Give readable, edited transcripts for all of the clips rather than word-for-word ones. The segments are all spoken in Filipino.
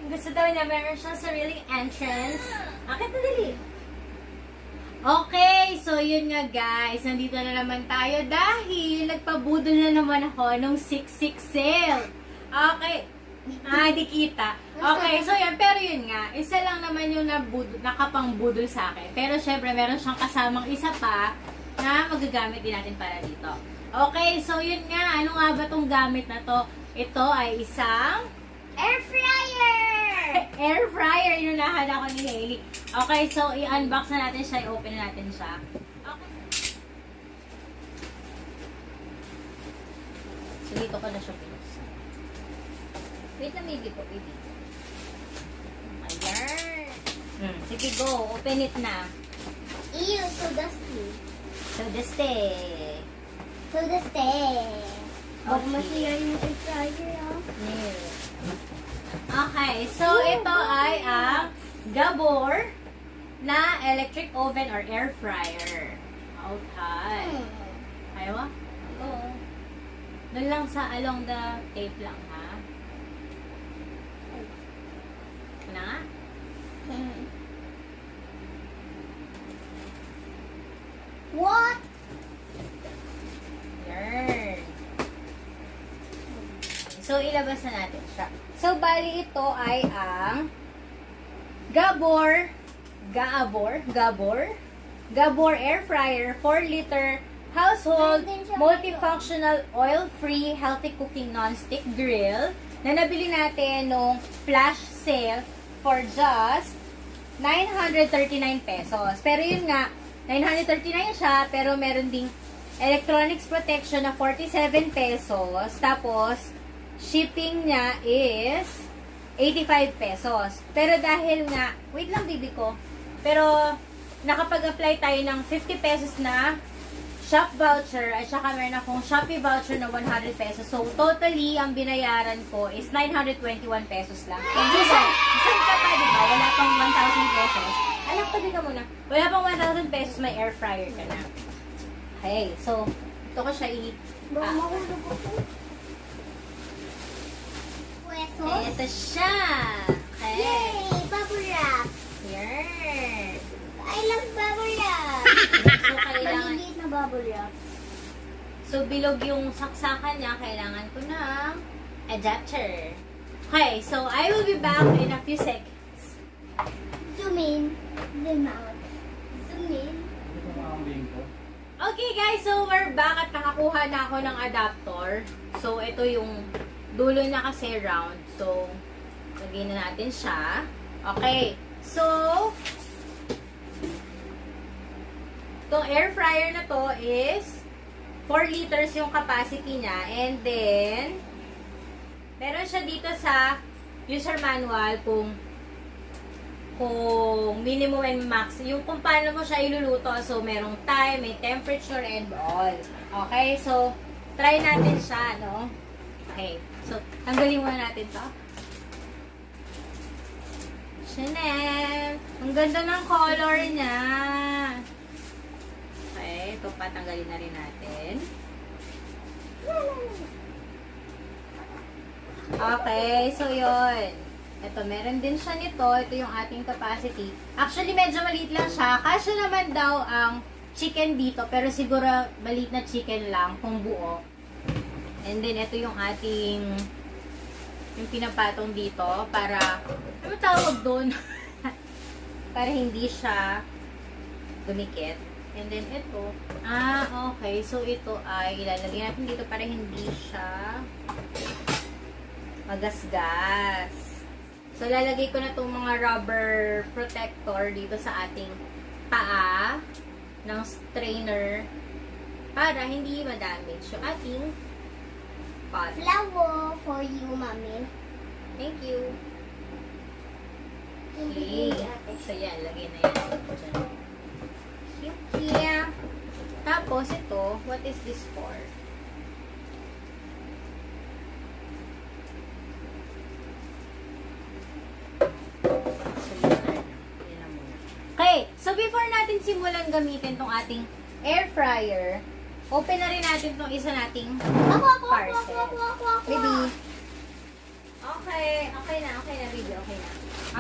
Gusto daw niya, meron siyang sariling entrance. Akit na dali. Okay, so yun nga guys. Nandito na naman tayo dahil nagpabudol na naman ako nung 6/6 sale. Okay. Di kita. Okay, so yun. Pero yun nga, isa lang naman yung nakapangbudol sa akin. Pero syempre, meron siyang kasamang isa pa na magagamit din natin para dito. Okay, so yun nga. Ano nga ba tong gamit na to? Ito ay isang air fryer! Air fryer, inunahan ako ni Hailey. Okay, so i-unbox na natin siya, i-open na natin siya. Okay. So dito ko na siya pinuksan. Wait na, maybe po, baby. Ayan. Sige, go. Open it na. Ew, so dusty. So dusty. So dusty. Huwag Okay. masira yung air fryer, ah. Yeah. Okay, so ito ay ang Gabor na electric oven or air fryer. Okay. Ayaw ba? Oo. Doon lang sa along the tape lang, ha? Ano nga? What? Yarn. So, ilabas na natin siya. So, bali ito ay ang Gabor Air Fryer 4-liter household multifunctional oil-free healthy cooking non-stick grill na nabili natin nung flash sale for just 939 pesos. Pero yun nga, 939 siya, pero meron ding electronics protection na 47 pesos. Tapos, shipping niya is 85 pesos. Pero dahil nga, wait lang bibi ko, pero nakapag-apply tayo ng 50 pesos na shop voucher at saka meron akong Shopee voucher na 100 pesos. So, totally, ang binayaran ko is 921 pesos lang. So, saan ka pa, diba? Wala pang 1,000 pesos. Anak, tabi ka muna. Wala pang 1,000 pesos, may air fryer ka na. Okay, so, ito ko siya Baka mahulog ako. Pesos? Ito siya. Okay. Yay! Bubble wrap! Yan. I love bubble wrap! So, kailangan, Maliliit na bubble wrap. so, bilog yung saksakan niya, kailangan ko ng adapter. Okay, so, I will be back in a few seconds. Zoom in. Zoom out. Zoom in. Okay guys, so we're back at nakakuha na ako ng adapter. So, ito yung dulo niya kasi round. So, lagyan na natin siya. Okay. So, itong air fryer na to is 4 liters yung capacity niya. And then, meron siya dito sa user manual kung minimum and max. Yung kung paano mo siya iluluto. So, merong time, may temperature, and all. Okay? So, try natin siya, no? Okay. So, tanggalin muna natin to. Chanel! Ang ganda ng color niya. Okay. Ito pa, tanggalin na rin natin. Okay. So, yun. Ito, meron din siya nito. Ito yung ating capacity. Actually, medyo maliit lang siya. Kasya naman daw ang chicken dito. Pero siguro, maliit na chicken lang kung buo. And then, ito yung ating yung pinapatong dito para, ano tawag doon? Para hindi siya dumikit. And then, ito. Okay. So, ito ay ilalagay natin dito para hindi siya magasgas. So, lalagay ko na itong mga rubber protector dito sa ating paa ng strainer para hindi ma-damage yung ating pot. Flower for you, mommy. Thank you. Okay. So, yan. Lagay na yan. Dyan. Tapos, ito. What is this for? Okay, so before natin simulan gamitin tong ating air fryer, open na rin natin tong isa nating parcel. Baby. Okay na, baby, okay na.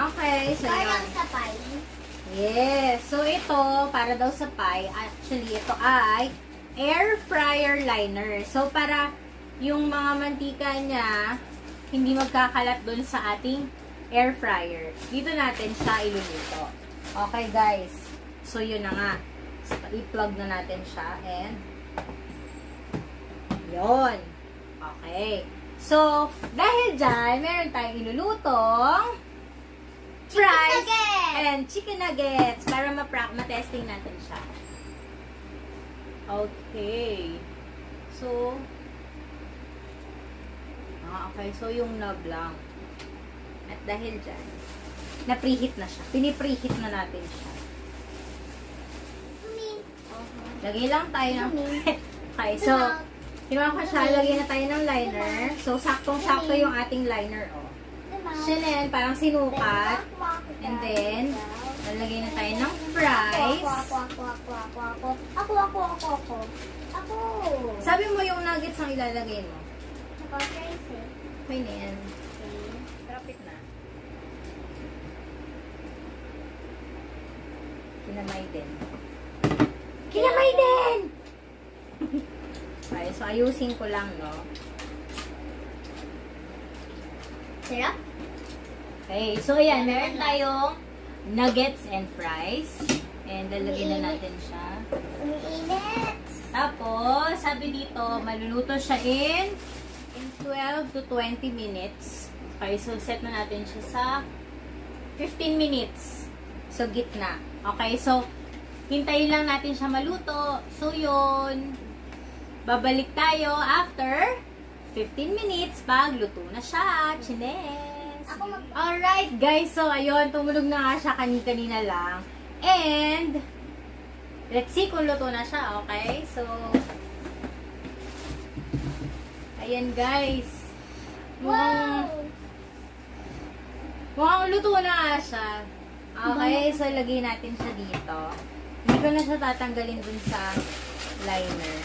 Okay, so Parang yun. sa pie. Yes, so ito, para daw sa pie, actually, ito ay air fryer liner. So, para yung mga mantika niya, hindi magkakalat dun sa ating air fryer. Dito natin siya iluluto. Okay, guys. So, yun na nga. So, i-plug na natin siya and yun. Okay. So, dahil dyan, meron tayong ilulutong fries and chicken nuggets para ma-testing natin siya. Okay. So, okay. So, yung knob lang. At dahil dyan, na-preheat na siya. Pinipreheat na natin siya. Lagay lang tayo ng... Okay, so, kinuha ko siya. Lagay na tayo ng liner. So, saktong-sakto yung ating liner, oh. Siya parang sinukat. And then, lalagay na tayo ng fries. Ako. Sabi mo yung nuggets ang ilalagay mo. Ako, fries eh. May na yan. Okay. Trapit na. Kinamay din. Kinamay din! Okay, so ayusin ko lang, no? Sarap? Okay, so ayan, meron tayong nuggets and fries. And lalagyan na natin siya. Umiinit. Tapos, sabi dito, maluluto siya in 12 to 20 minutes. Okay, so set na natin siya sa 15 minutes. So, gitna. Okay, so, hintayin lang natin siya maluto. So, yun. Babalik tayo after 15 minutes pag luto na siya. Chines! Alright, guys. So, ayun. Tumulog na nga siya kanina lang. And, let's see kung luto na siya. Okay? So, ayan, guys. Mukhang luto na nga siya. Okay, so lagay natin siya dito. Hindi ko na siya tatanggalin dun sa liner.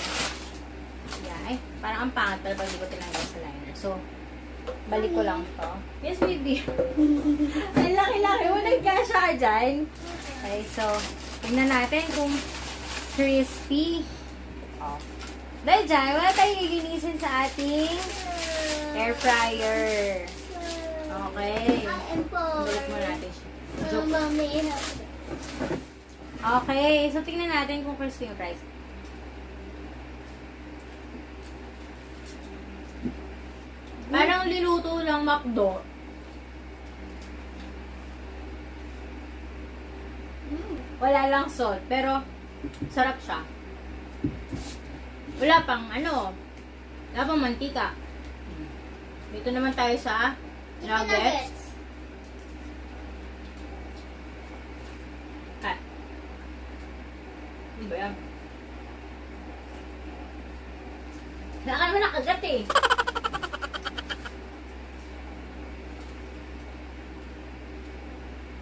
Yan. Ay, parang ang pangat pala pag di ko tinanggal sa liner. So, balik ko lang to. Yes, baby. Ay, laki-laki. Nagkasya ka dyan. Okay, so, tingnan natin kung crispy. Oh. Dahil dyan, wala tayong giginisin sa ating air fryer. Okay. Balik mo natin siya. Joke. Okay, so tingnan natin kung crispy yung fries. Parang liluto lang McDo. Wala lang salt, pero sarap siya. Wala pang wala pang mantika. Dito naman tayo sa nuggets. Ano ba yan? Saan ka naman nakagat eh?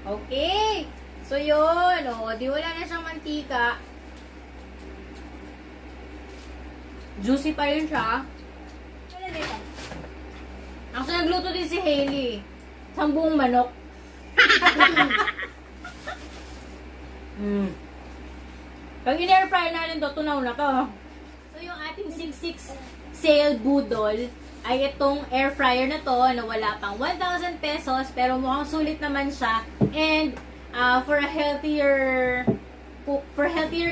Okay. So yun. Di wala na siyang mantika. Juicy pa rin siya. Actually, nagluto din si Hailey. Isang buong manok. Pag in-air fry natin to, tunaw na to. So, yung ating 6.6 sale budol ay itong air fryer na to na wala pang 1,000 pesos pero mukhang sulit naman siya. And for a healthier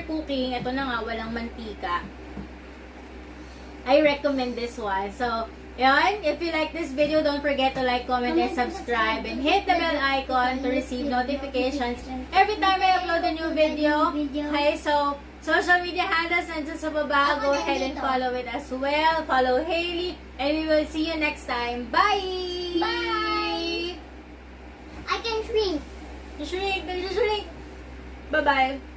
cooking, ito na nga, walang mantika. I recommend this one. So, yun, if you like this video, don't forget to like, comment, and subscribe. And hit the bell icon to receive notifications every time I upload a new video. Okay, so, social media handles nandyan sa baba. Go ahead and follow it as well. Follow Hailey. And we will see you next time. Bye! Bye! I can drink. Shrink! Nag-shrink! Bye-bye!